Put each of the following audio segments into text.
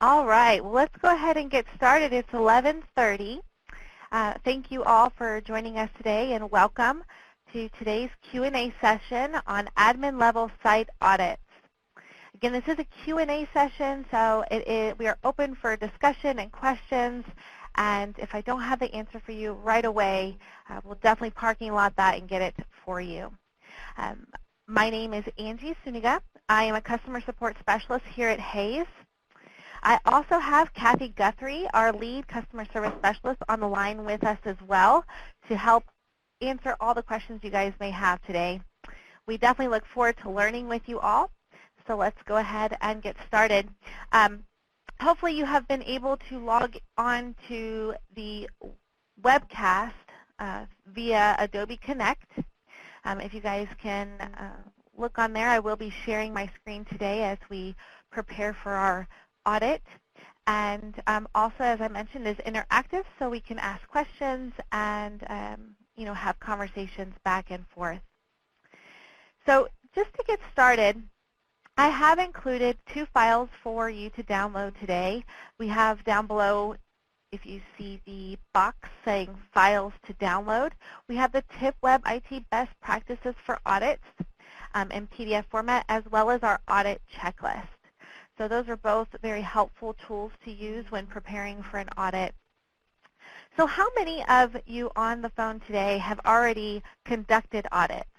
All right, well, let's go ahead and get started. It's 11:30. Thank you all for joining us today, and welcome to today's Q&A session on admin level site audits. Again, this is a Q&A session, so we are open for discussion and questions. And if I don't have the answer for you right away, we'll definitely parking lot that and get it for you. My name is Angie Suniga. I am a customer support specialist here at Hayes. I also have Kathy Guthrie, our lead customer service specialist, on the line with us as well to help answer all the questions you guys may have today. We definitely look forward to learning with you all. So let's go ahead and get started. Hopefully you have been able to log on to the webcast via Adobe Connect. If you guys can look on there, I will be sharing my screen today as we prepare for our audit. And also, as I mentioned, is interactive, so we can ask questions and have conversations back and forth. So just to get started, I have included 2 files for you to download today. We have down below, if you see the box saying Files to Download, we have the TIPWeb-IT Best Practices for Audits in PDF format, as well as our audit checklist. So those are both very helpful tools to use when preparing for an audit. So how many of you on the phone today have already conducted audits?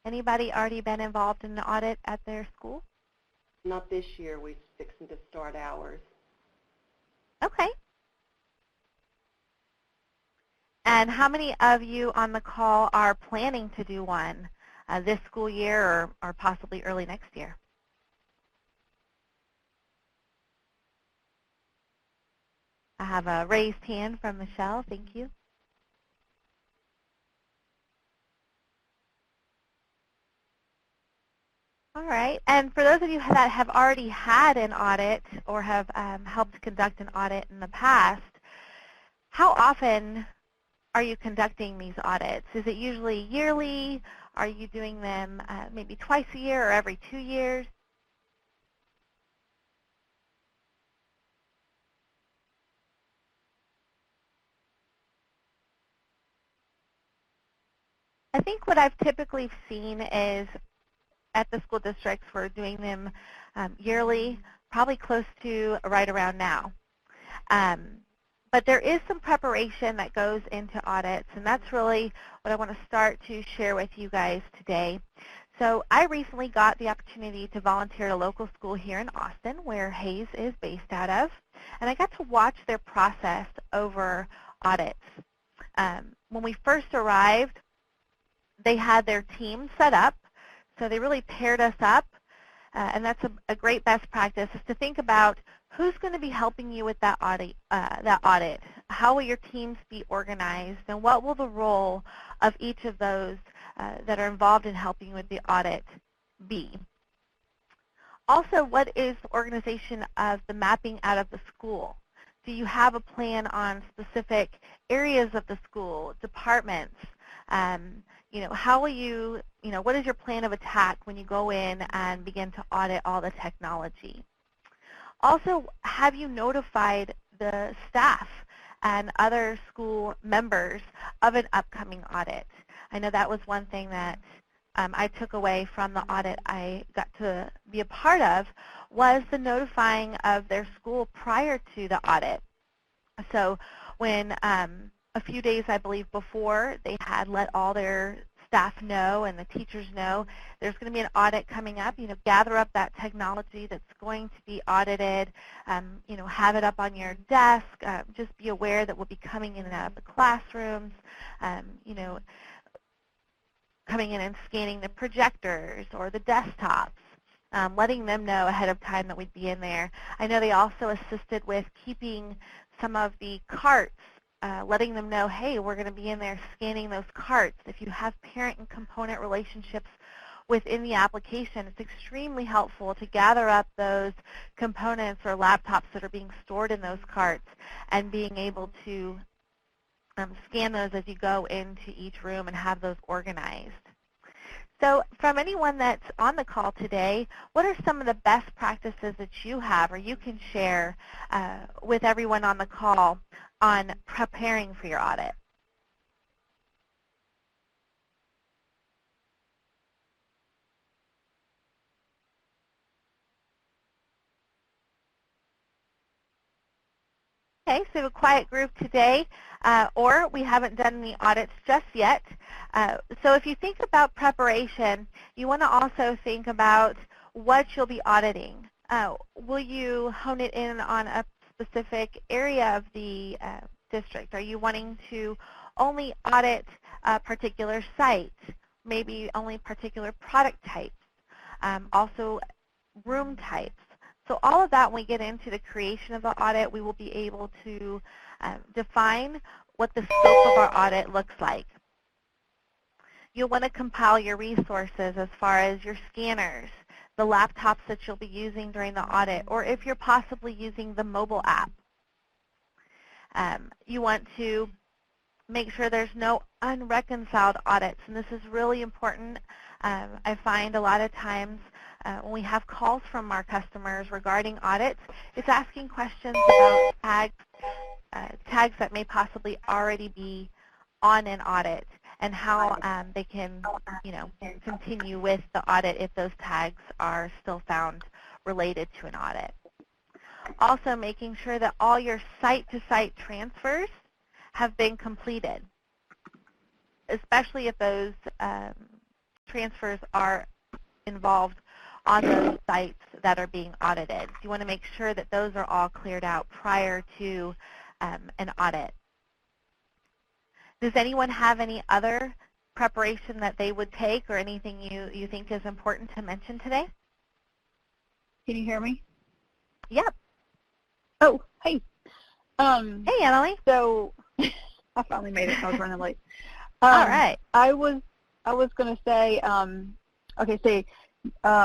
Anybody already been involved in an audit at their school? Not this year. We're fixing to start ours. Okay. And how many of you on the call are planning to do one this school year or possibly early next year? I have a raised hand from Michelle. Thank you. All right. And for those of you that have already had an audit or have helped conduct an audit in the past, how often are you conducting these audits? Is it usually yearly? Are you doing them maybe twice a year or every 2 years? I think what I've typically seen is at the school districts we're doing them yearly, probably close to right around now. But there is some preparation that goes into audits, and that's really what I want to start to share with you guys today. So I recently got the opportunity to volunteer at a local school here in Austin, where Hayes is based out of, and I got to watch their process over audits. When we first arrived, they had their team set up, so they really paired us up, and that's a great best practice, is to think about who's going to be helping you with that audit. How will your teams be organized, and what will the role of each of those that are involved in helping with the audit be? Also, what is the organization of the mapping out of the school? Do you have a plan on specific areas of the school, departments? How will you, what is your plan of attack when you go in and begin to audit all the technology? Also, have you notified the staff and other school members of an upcoming audit? I know that was one thing that I took away from the audit I got to be a part of, was the notifying of their school prior to the audit. So when a few days, I believe, before, they had let all their staff know and the teachers know there's going to be an audit coming up. Gather up that technology that's going to be audited. Have it up on your desk. Just be aware that we'll be coming in and out of the classrooms. Coming in and scanning the projectors or the desktops. Letting them know ahead of time that we'd be in there. I know they also assisted with keeping some of the carts, letting them know, hey, we're going to be in there scanning those carts. If you have parent and component relationships within the application, it's extremely helpful to gather up those components or laptops that are being stored in those carts and being able to scan those as you go into each room and have those organized. So from anyone that's on the call today, what are some of the best practices that you have or you can share with everyone on the call on preparing for your audit? Okay, so a quiet group today, or we haven't done any audits just yet. So if you think about preparation, you want to also think about what you'll be auditing. Will you hone it in on a specific area of the district? Are you wanting to only audit a particular site, maybe only particular product types, also room types? So all of that, when we get into the creation of the audit, we will be able to define what the scope of our audit looks like. You'll want to compile your resources as far as your scanners, the laptops that you'll be using during the audit, or if you're possibly using the mobile app. You want to make sure there's no unreconciled audits, and this is really important. I find a lot of times when we have calls from our customers regarding audits, it's asking questions about tags that may possibly already be on an audit and how they can, continue with the audit if those tags are still found related to an audit. Also making sure that all your site-to-site transfers have been completed, especially if those transfers are involved on those sites that are being audited. You want to make sure that those are all cleared out prior to an audit. Does anyone have any other preparation that they would take or anything you think is important to mention today? Can you hear me? Yep. Oh, hey. Hey, Emily. So I finally made it. I was running late. All right. I was going to say, okay, say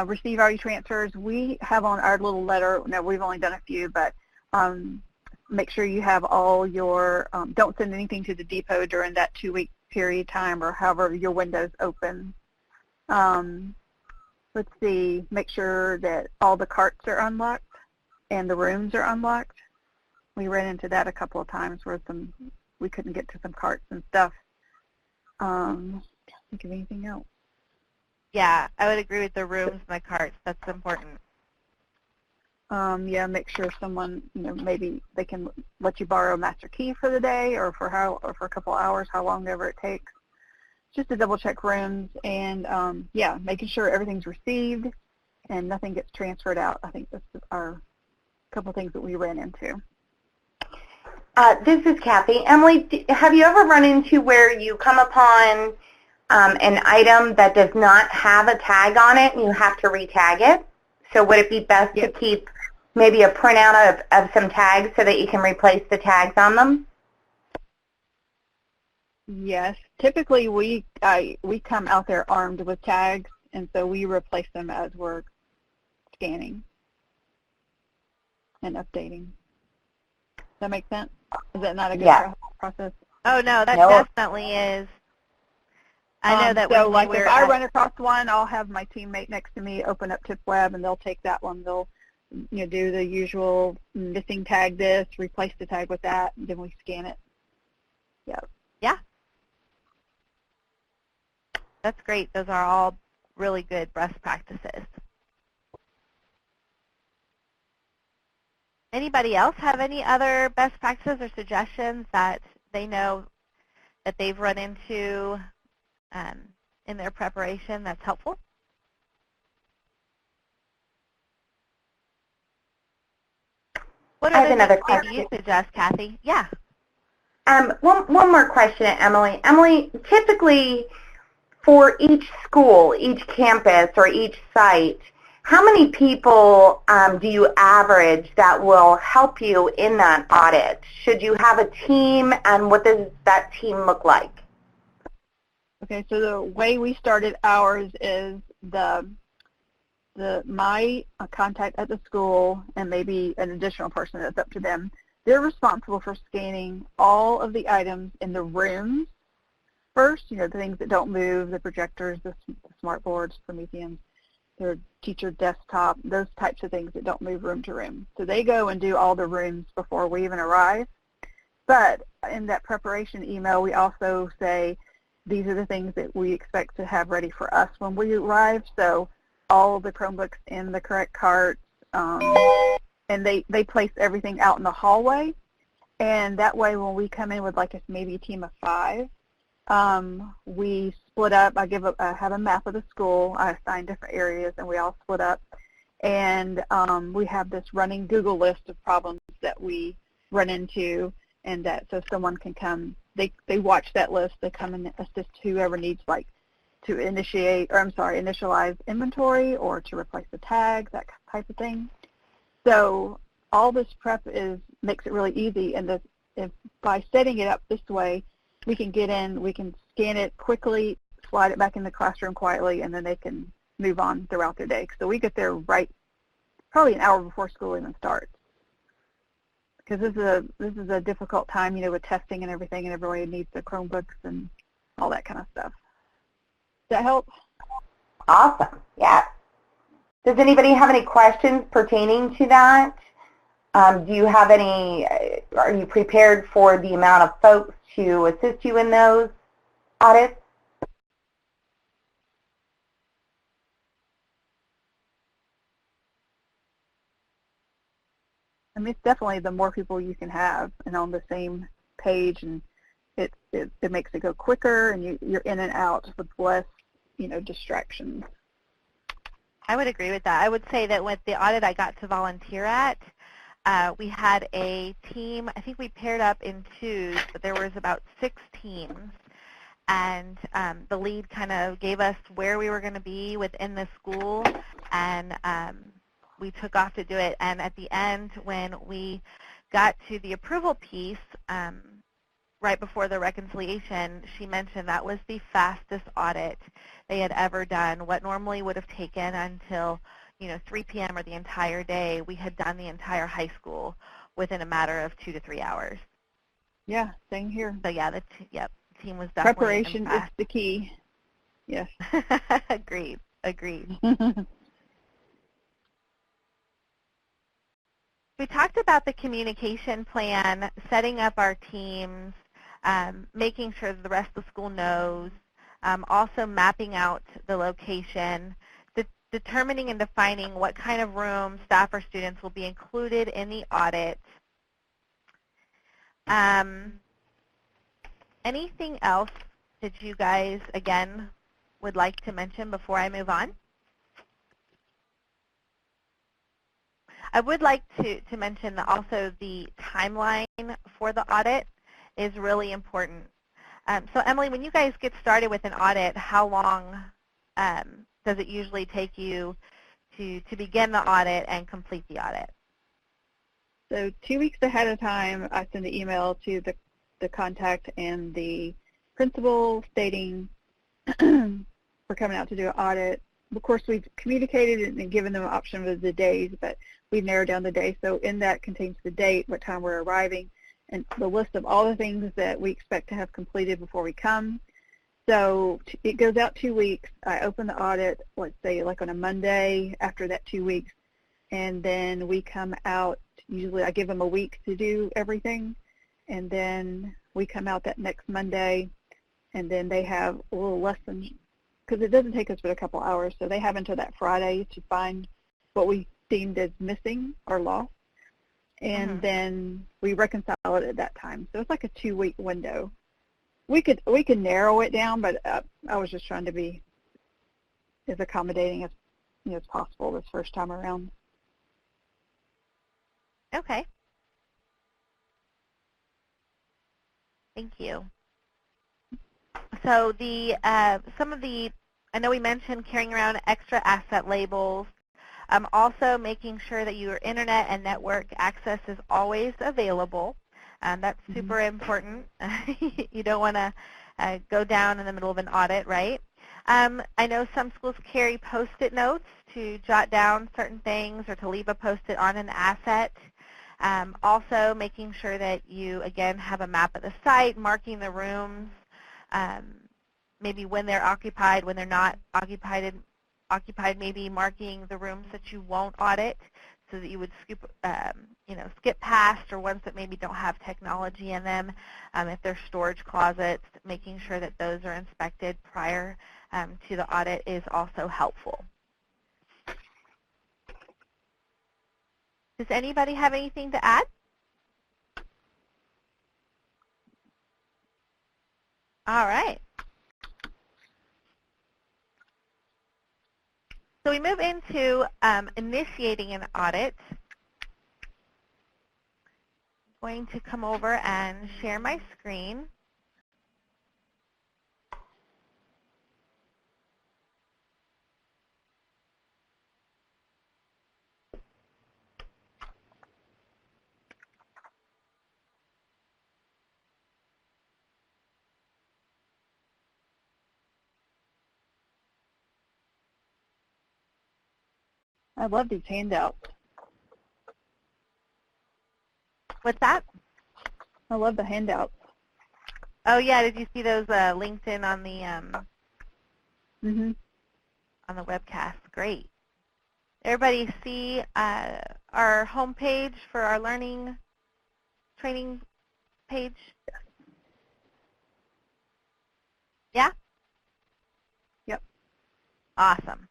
receive all your transfers. We have on our little letter. No, we've only done a few, but make sure you have all your. Don't send anything to the depot during that 2-week period time or however your window's open. Let's see. Make sure that all the carts are unlocked and the rooms are unlocked. We ran into that a couple of times where we couldn't get to some carts and stuff. Can't think of anything else. Yeah, I would agree with the rooms and the carts. That's important. Yeah, make sure someone, maybe they can let you borrow a master key for the day or for a couple hours, how long ever it takes. Just to double check rooms and yeah, making sure everything's received and nothing gets transferred out. I think that's our couple things that we ran into. This is Kathy. Emily, have you ever run into where you come upon an item that does not have a tag on it and you have to re-tag it? So would it be best to keep maybe a printout of some tags so that you can replace the tags on them? Yes. Typically we come out there armed with tags, and so we replace them as we're scanning and updating. Does that make sense? Is that not a good process? Oh, no, that definitely is. I know that so like if I run across one, I'll have my teammate next to me open up TIPWeb, and they'll take that one. They'll do the usual missing tag this, replace the tag with that, and then we scan it. Yeah. That's great. Those are all really good best practices. Anybody else have any other best practices or suggestions that they know that they've run into in their preparation that's helpful? What I are have another question. you suggest, Kathy? Yeah. One more question, Emily. Emily, typically for each school, each campus, or each site, how many people do you average that will help you in that audit? Should you have a team, and what does that team look like? Okay, so the way we started ours is my contact at the school and maybe an additional person that's up to them. They're responsible for scanning all of the items in the rooms first, the things that don't move, the projectors, the smart boards, Prometheans, their teacher desktop, those types of things that don't move room to room. So they go and do all the rooms before we even arrive. But in that preparation email, we also say these are the things that we expect to have ready for us when we arrive. So all the Chromebooks in the correct carts, and they place everything out in the hallway. And that way when we come in with maybe a team of 5, we split up. I have a map of the school. I assign different areas, and we all split up. And we have this running Google list of problems that we run into, and that so someone can come. They watch that list. They come and assist whoever needs to initialize inventory or to replace the tags, that type of thing. So all this prep makes it really easy, and by setting it up this way, we can get in, we can scan it quickly, slide it back in the classroom quietly, and then they can move on throughout their day. So we get there probably an hour before school even starts, because this is a difficult time, with testing and everything, and everybody needs their Chromebooks and all that kind of stuff. Does that help? Awesome. Yeah. Does anybody have any questions pertaining to that? Do you have are you prepared for the amount of folks to assist you in those audits? I mean, it's definitely the more people you can have and on the same page, and it makes it go quicker, and you're in and out with less, distractions. I would agree with that. I would say that with the audit I got to volunteer at, we had a team. I think we paired up in 2s, but there was about 6 teams. And the lead kind of gave us where we were going to be within the school, and we took off to do it. And at the end, when we got to the approval piece, right before the reconciliation, she mentioned that was the fastest audit they had ever done. What normally would have taken until 3 p.m. or the entire day, we had done the entire high school within a matter of 2 to 3 hours. Yeah, same here. So yeah, the team was definitely preparation impressed. is the key. Yes. Agreed. We talked about the communication plan, setting up our teams, making sure that the rest of the school knows, also mapping out the location, determining and defining what kind of rooms staff or students will be included in the audit. Anything else that you guys, again, would like to mention before I move on? I would like to mention that also the timeline for the audit is really important. So Emily, when you guys get started with an audit, how long does it usually take you to begin the audit and complete the audit? So 2 weeks ahead of time, I send an email to the contact and the principal stating we're coming out to do an audit. Of course, we've communicated and given them an option of the days, but we've narrowed down the day. So in that contains the date, what time we're arriving, and the list of all the things that we expect to have completed before we come. So it goes out 2 weeks. I open the audit, let's say on a Monday after that 2 weeks, and then we come out. Usually I give them a week to do everything, and then we come out that next Monday, and then they have a little less than, because it doesn't take us but a couple hours, so they have until that Friday to find what we deemed as missing or lost, and then we reconcile it at that time. So it's like a 2-week window. We could narrow it down, but I was just trying to be as accommodating as possible this first time around. Okay. Thank you. So I know we mentioned carrying around extra asset labels. Also making sure that your internet and network access is always available. That's super important. You don't want to go down in the middle of an audit, right? I know some schools carry Post-it notes to jot down certain things or to leave a Post-it on an asset. Also making sure that you, again, have a map of the site, marking the rooms, maybe when they're occupied, when they're not occupied, maybe marking the rooms that you won't audit so that you would skip past, or ones that maybe don't have technology in them. If they're storage closets, making sure that those are inspected prior to the audit is also helpful. Does anybody have anything to add? All right. So we move into initiating an audit. I'm going to come over and share my screen. I love these handouts. What's that? I love the handouts. Oh yeah, did you see those LinkedIn on the on the webcast? Great. Everybody see our homepage for our learning training page? Yeah? Yep. Awesome.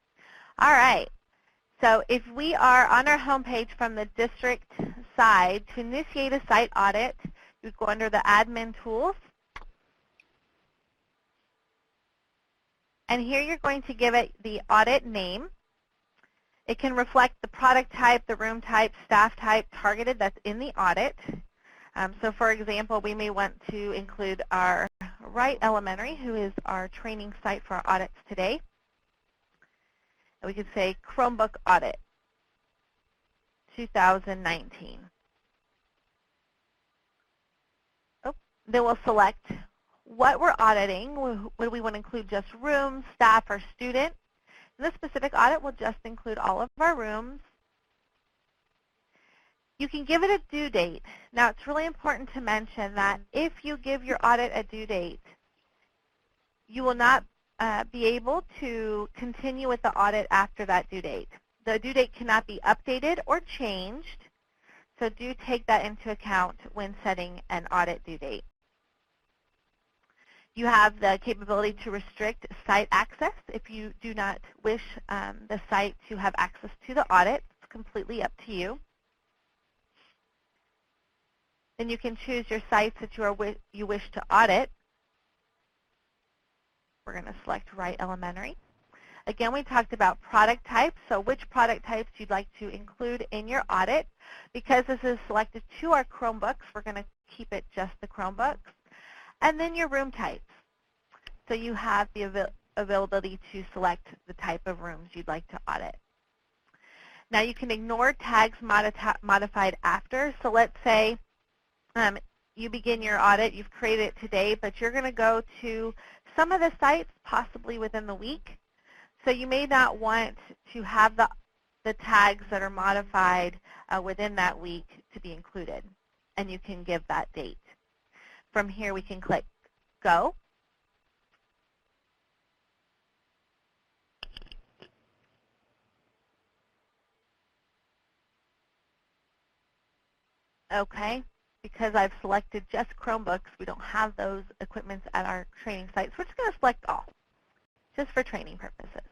All right. So if we are on our homepage from the district side, to initiate a site audit, you go under the admin tools. And here you're going to give it the audit name. It can reflect the product type, the room type, staff type targeted that's in the audit. So for example, we may want to include our Wright Elementary, who is our training site for our audits today. And we could say Chromebook Audit 2019. Then we'll select what we're auditing. Whether we want to include just rooms, staff, or student. In this specific audit, we'll just include all of our rooms. You can give it a due date. Now, it's really important to mention that if you give your audit a due date, you will not be able to continue with the audit after that due date. The due date cannot be updated or changed, so do take that into account when setting an audit due date. You have the capability to restrict site access if you do not wish the site to have access to the audit. It's completely up to you. Then you can choose your sites that you wish to audit. We're going to select Wright Elementary. Again, we talked about product types, so which product types you'd like to include in your audit. Because this is selected to our Chromebooks, we're going to keep it just the Chromebooks. And then your room types. So you have the availability to select the type of rooms you'd like to audit. Now you can ignore tags modified after. So let's say you begin your audit, you've created it today, but you're going to go to some of the sites possibly within the week. So you may not want to have the tags that are modified within that week to be included. And you can give that date. From here we can click Go. Okay, because I've selected just Chromebooks, we don't have those equipments at our training sites. We're just going to select all, just for training purposes.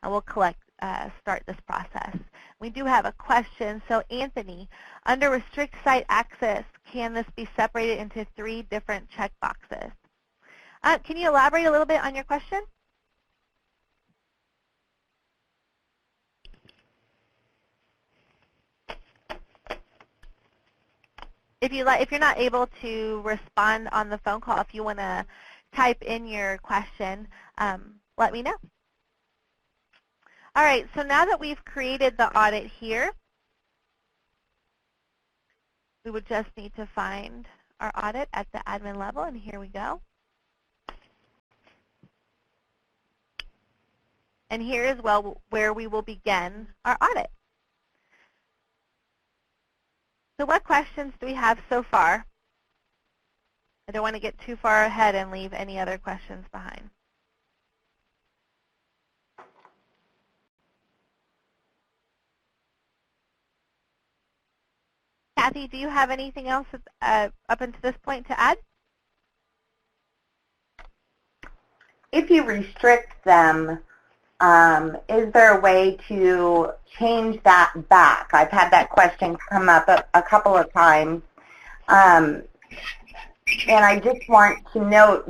And we'll start this process. We do have a question. So Anthony, under restrict site access, can this be separated into 3 different checkboxes? Can you elaborate a little bit on your question? If you're not able to respond on the phone call, if you want to type in your question, let me know. All right, so now that we've created the audit here, we would just need to find our audit at the admin level, and here we go. And here is where we will begin our audit. So what questions do we have so far? I don't want to get too far ahead and leave any other questions behind. Kathy, do you have anything else up until this point to add? If you restrict them, is there a way to change that back? I've had that question come up a couple of times. And I just want to note,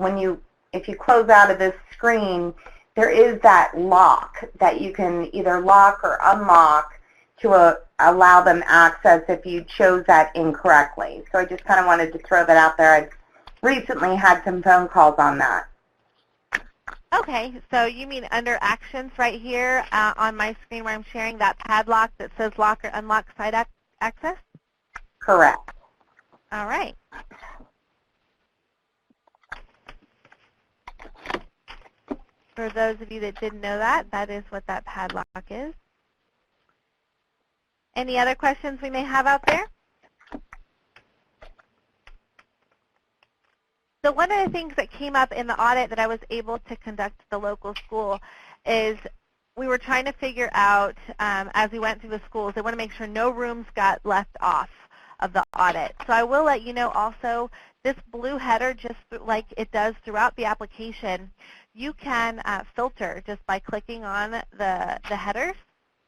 if you close out of this screen, there is that lock that you can either lock or unlock to allow them access if you chose that incorrectly. So I just kind of wanted to throw that out there. I've recently had some phone calls on that. Okay, so you mean under Actions right here on my screen where I'm sharing that padlock that says lock or unlock site access? Correct. All right. For those of you that didn't know that, that is what that padlock is. Any other questions we may have out there? So one of the things that came up in the audit that I was able to conduct at the local school is we were trying to figure out, as we went through the schools, they want to make sure no rooms got left off of the audit. So I will let you know also, this blue header, just like it does throughout the application, you can filter just by clicking on the headers.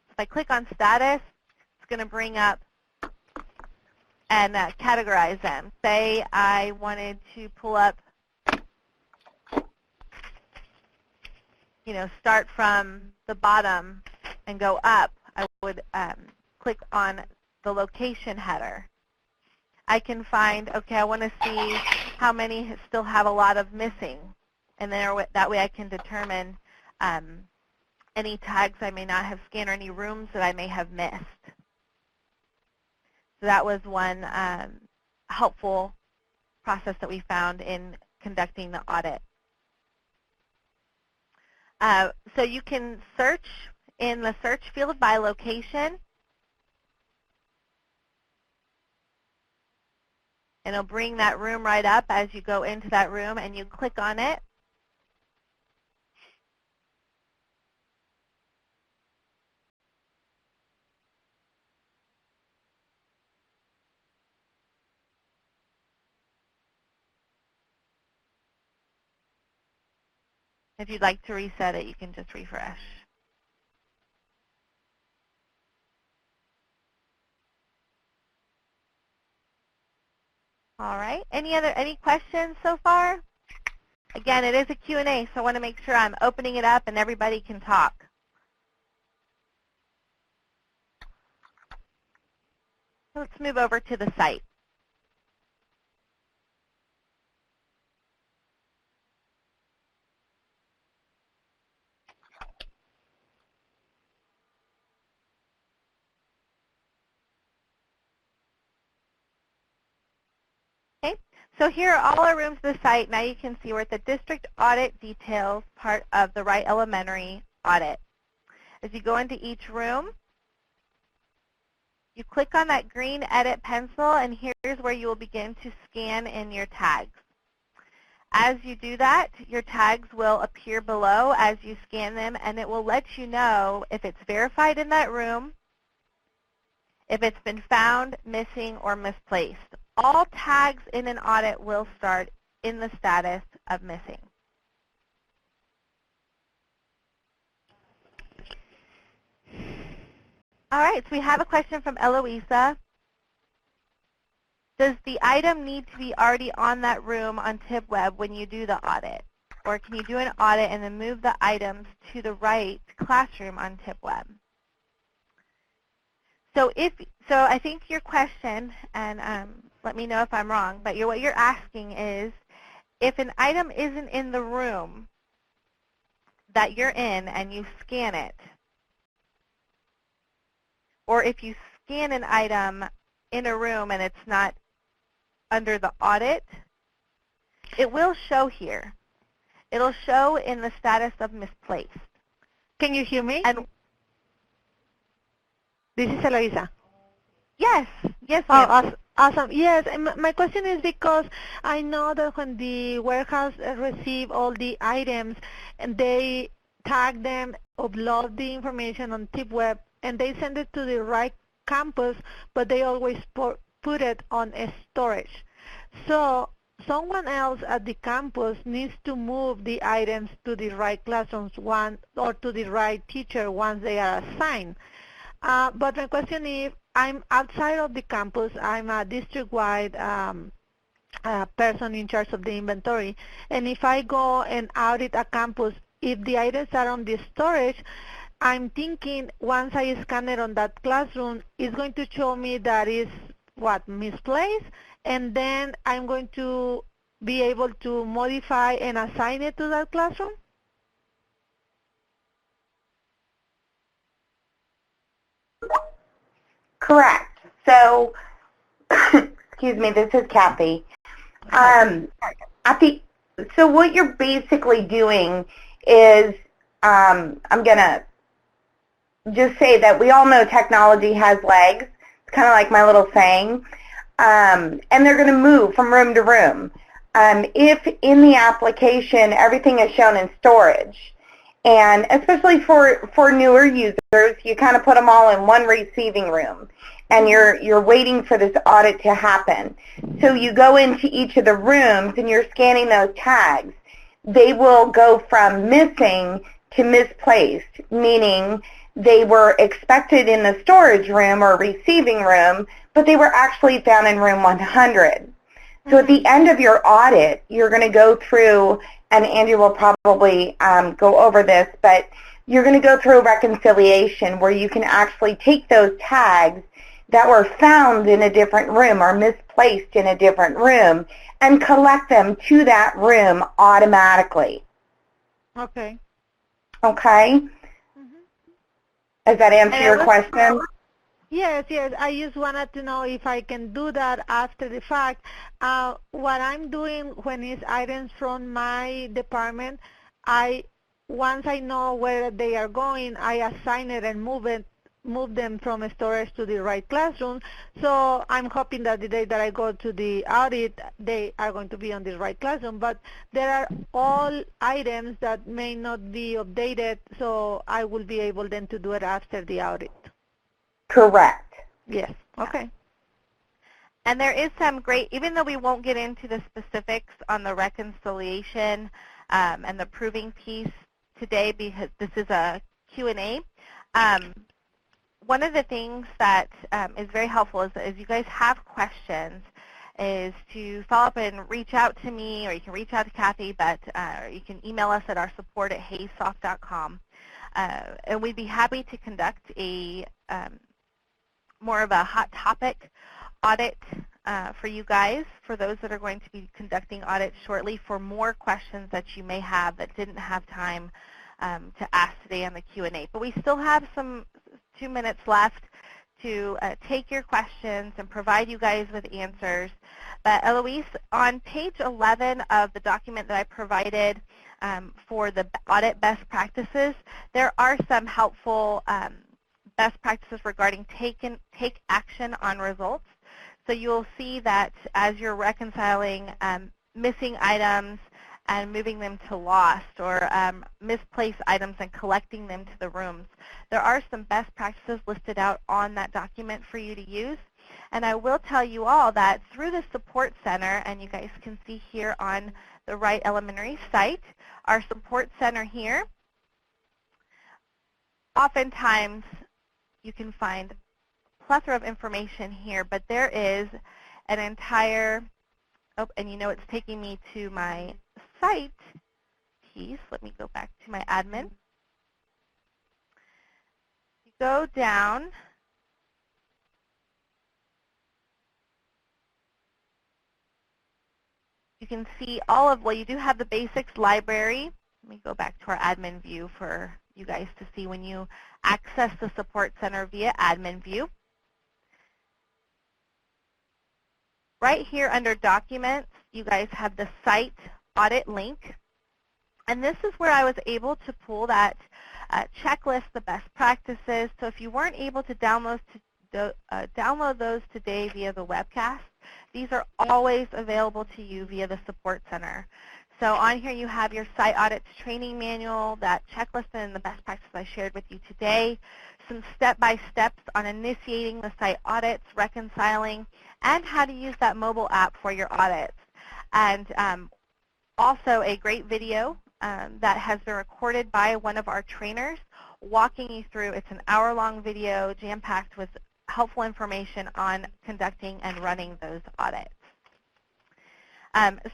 If I click on status, it's going to bring up and categorize them. Say I wanted to pull up, start from the bottom and go up, I would click on the location header. I can find, okay, I want to see how many still have a lot of missing, and then that way I can determine any tags I may not have scanned or any rooms that I may have missed. So that was one helpful process that we found in conducting the audit. So you can search in the search field by location, and it'll bring that room right up as you go into that room and you click on it. If you'd like to reset it, you can just refresh. All right. Any questions so far? Again, it is a Q&A, so I want to make sure I'm opening it up and everybody can talk. Let's move over to the site. Okay, so here are all our rooms of the site. Now you can see we're at the District Audit Details part of the Wright Elementary audit. As you go into each room, you click on that green Edit pencil, and here's where you will begin to scan in your tags. As you do that, your tags will appear below as you scan them, and it will let you know if it's verified in that room, if it's been found, missing, or misplaced. All tags in an audit will start in the status of missing. All right, so we have a question from Eloisa. Does the item need to be already on that room on TIPWeb when you do the audit? Or can you do an audit and then move the items to the right classroom on TIPWeb? So I think your question, and let me know if I'm wrong, but what you're asking is, if an item isn't in the room that you're in and you scan it, or if you scan an item in a room and it's not under the audit, it will show here. It'll show in the status of misplaced. Can you hear me? And this is Eloisa. yes, yes, oh, awesome. Yes, and my question is because I know that when the warehouse receive all the items and they tag them, upload the information on TIPWeb, and they send it to the right campus, but they always put it on a storage. So someone else at the campus needs to move the items to the right classrooms or to the right teacher once they are assigned. But my question is, I'm outside of the campus. I'm a district-wide person in charge of the inventory. And if I go and audit a campus, if the items are on the storage, I'm thinking once I scan it on that classroom, it's going to show me that is misplaced, and then I'm going to be able to modify and assign it to that classroom? Correct. So, excuse me, this is Kathy. So what you're basically doing is, I'm going to just say that we all know technology has legs. It's kind of like my little saying. And they're going to move from room to room. If in the application everything is shown in storage, and especially for newer users, you kind of put them all in one receiving room, and you're waiting for this audit to happen. So you go into each of the rooms and you're scanning those tags. They will go from missing to misplaced, meaning they were expected in the storage room or receiving room, but they were actually found in room 100. So at the end of your audit, you're going to go through, and Andy will probably go over this, but you're going to go through a reconciliation where you can actually take those tags that were found in a different room or misplaced in a different room and collect them to that room automatically. Okay. Okay? Does that answer your question? Yes, yes. I just wanted to know if I can do that after the fact. What I'm doing when it's items from my department, once I know where they are going, I assign it and move them from storage to the right classroom. So I'm hoping that the day that I go to the audit, they are going to be on the right classroom. But there are all items that may not be updated, so I will be able then to do it after the audit. Correct. Yes. Okay. And there is some great, even though we won't get into the specifics on the reconciliation and the proving piece today because this is a Q&A, one of the things that is very helpful is that if you guys have questions is to follow up and reach out to me, or you can reach out to Kathy, but you can email us at our support@haysoft.com. And we'd be happy to conduct a more of a hot topic audit for you guys, for those that are going to be conducting audits shortly, for more questions that you may have that didn't have time to ask today on the Q&A. But we still have some 2 minutes left to take your questions and provide you guys with answers. But Eloise, on page 11 of the document that I provided for the audit best practices, there are some helpful best practices regarding take action on results. So you'll see that as you're reconciling missing items and moving them to lost, or misplaced items and collecting them to the rooms, there are some best practices listed out on that document for you to use. And I will tell you all that through the Support Center, and you guys can see here on the Wright Elementary site, our Support Center here, oftentimes you can find a plethora of information here, but there is an entire, and you know it's taking me to my site piece. Let me go back to my admin. You go down, you can see all of, well, you do have the basics library. Let me go back to our admin view for you guys to see when you access the Support Center via admin view. Right here under Documents, you guys have the Site Audit link. And this is where I was able to pull that checklist, the best practices. So if you weren't able to download those today via the webcast, these are always available to you via the Support Center. So on here you have your Site Audits training manual, that checklist, and the best practices I shared with you today. some step-by-steps on initiating the site audits, reconciling, and how to use that mobile app for your audits. And also a great video that has been recorded by one of our trainers walking you through. It's an hour-long video jam-packed with helpful information on conducting and running those audits.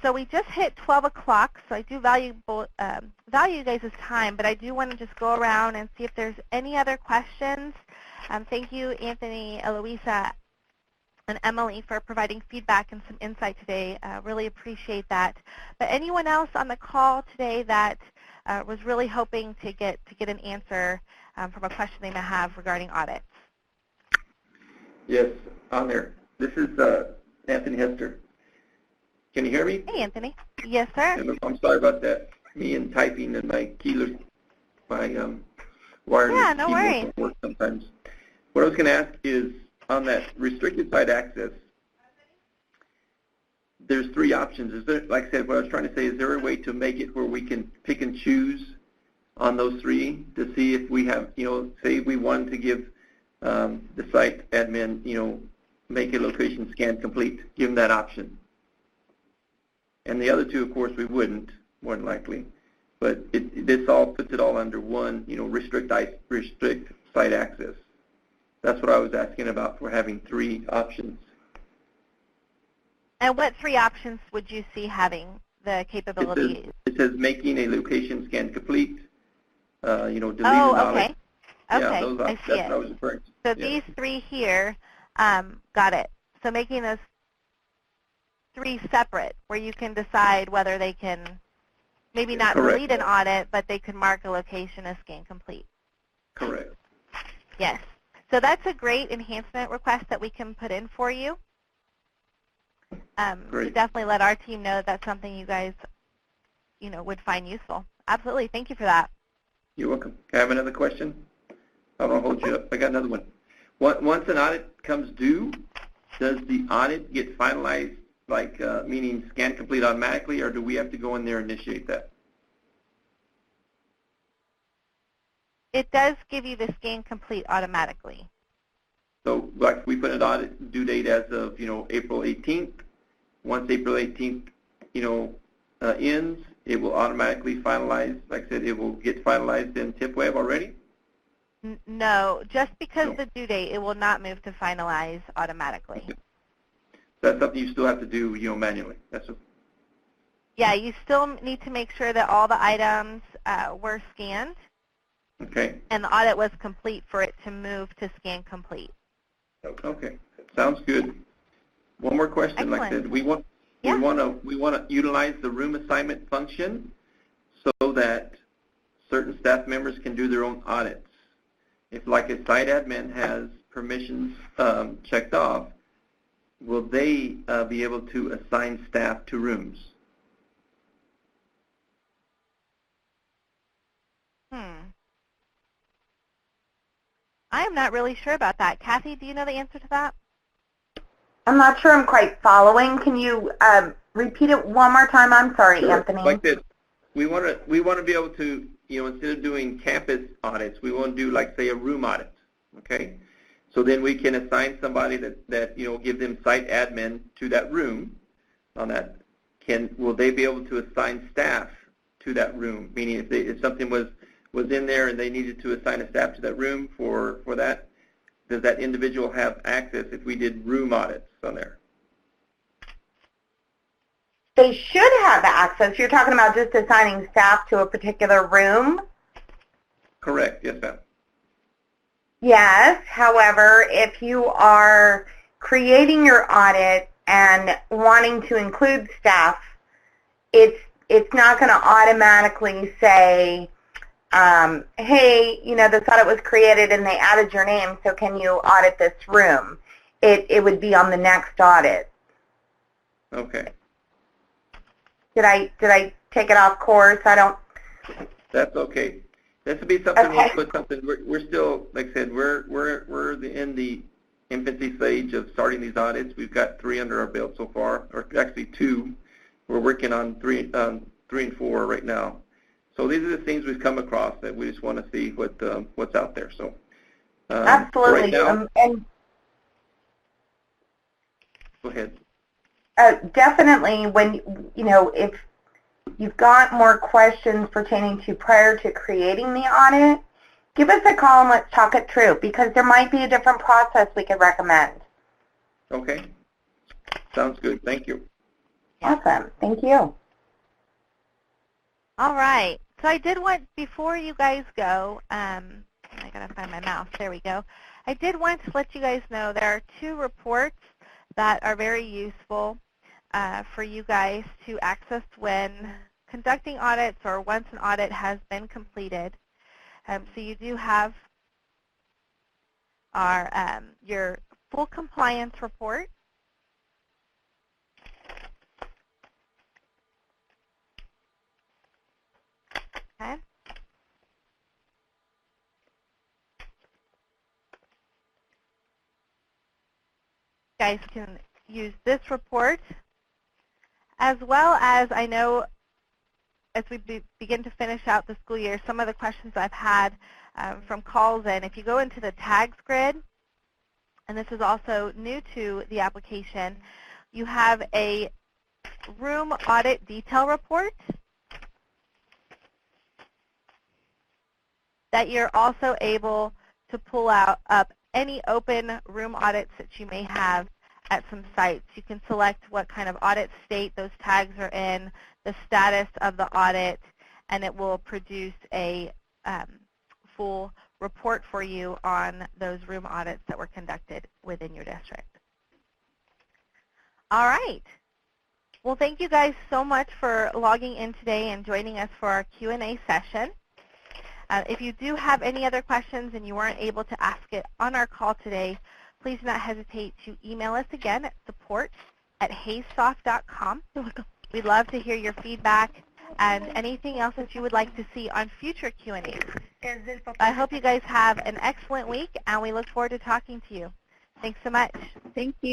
So we just hit 12 o'clock, so I do value you guys' time, but I do want to just go around and see if there's any other questions. Thank you, Anthony, Eloisa, and Emily for providing feedback and some insight today. Really appreciate that. But anyone else on the call today that was really hoping to get an answer from a question they may have regarding audits? Yes, on there. This is Anthony Hester. Can you hear me? Hey, Anthony. Yes, sir. I'm sorry about that. Me and typing and my keyless, my wireless Yeah, no keyboard worries. don't work sometimes. What I was going to ask is, on that restricted site access, there's 3 options. Is there, like I said, what I was trying to say, is there a way to make it where we can pick and choose on those 3 to see if we have, say we wanted to give the site admin, make a location scan complete, give them that option. And the other 2, of course, we wouldn't, more than likely. But this all puts it all under one, restrict site access. That's what I was asking about for having 3 options. And what 3 options would you see having the capability? It says making a location scan complete, deleting the Oh, knowledge. okay. Yeah, Okay, those I see that's it. what I was referring to. So Yeah. these 3 here, got it. So making those 3 separate where you can decide whether they can maybe not Correct. delete an audit, but they could mark a location as scan complete. Correct. Yes. So that's a great enhancement request that we can put in for you. To Great. definitely let our team know that that's something you guys, would find useful. Absolutely. Thank you for that. You're welcome. Can I have another question? I don't want to hold you up. I got another one. Once an audit comes due, does the audit get finalized, meaning scan complete automatically, or do we have to go in there and initiate that? It does give you the scan complete automatically. So, like, we put an audit due date as of, April 18th. Once April 18th, ends, it will automatically finalize. Like I said, it will get finalized in TIPWeb already? No, just because No. the due date, it will not move to finalize automatically. Okay. That's something you still have to do, manually. Yeah, you still need to make sure that all the items were scanned Okay. and the audit was complete for it to move to scan complete. Okay. Sounds good. One more question. Excellent. Like I said, we want to utilize the room assignment function so that certain staff members can do their own audits. If, like, a site admin has permissions checked off, will they be able to assign staff to rooms? I am not really sure about that. Kathy, do you know the answer to that? I'm not sure I'm quite following. Can you repeat it one more time? I'm sorry, Sure. Anthony. Like this, we want to be able to, instead of doing campus audits, we want to do, like, say, a room audit. Okay. So then we can assign somebody that give them site admin to that room. On that, will they be able to assign staff to that room? Meaning, if something was in there and they needed to assign a staff to that room for that, does that individual have access if we did room audits on there? They should have access. You're talking about just assigning staff to a particular room? Correct. Yes, ma'am. Yes. However, if you are creating your audit and wanting to include staff, it's not going to automatically say, hey, this audit was created and they added your name, so can you audit this room? It would be on the next audit. Okay. Did I take it off course? I don't. That's okay. This would be something Okay. we'll put something. We're still, like I said, we're in the infancy stage of starting these audits. We've got 3 under our belt so far, or actually 2. We're working on 3 and 4 right now. So these are the things we've come across that we just want to see what's out there. So Absolutely. Right now, And go ahead. definitely when, if you've got more questions pertaining to prior to creating the audit, give us a call and let's talk it through, because there might be a different process we could recommend. Okay. Sounds good. Thank you. Awesome. Thank you. All right. So I did want, before you guys go, I got to find my mouse. There we go. I did want to let you guys know there are 2 reports that are very useful for you guys to access when conducting audits or once an audit has been completed. So you do have our your full compliance report. Okay. You guys can use this report, as well as, I know as we begin to finish out the school year, some of the questions I've had from calls in, if you go into the tags grid, and this is also new to the application, you have a room audit detail report that you're also able to pull up any open room audits that you may have at some sites. You can select what kind of audit state those tags are in, the status of the audit, and it will produce a full report for you on those room audits that were conducted within your district. All right. Well, thank you guys so much for logging in today and joining us for our Q&A session. If you do have any other questions and you weren't able to ask it on our call today, please do not hesitate to email us again at support@haysoft.com. We'd love to hear your feedback and anything else that you would like to see on future Q&As. I hope you guys have an excellent week, and we look forward to talking to you. Thanks so much. Thank you.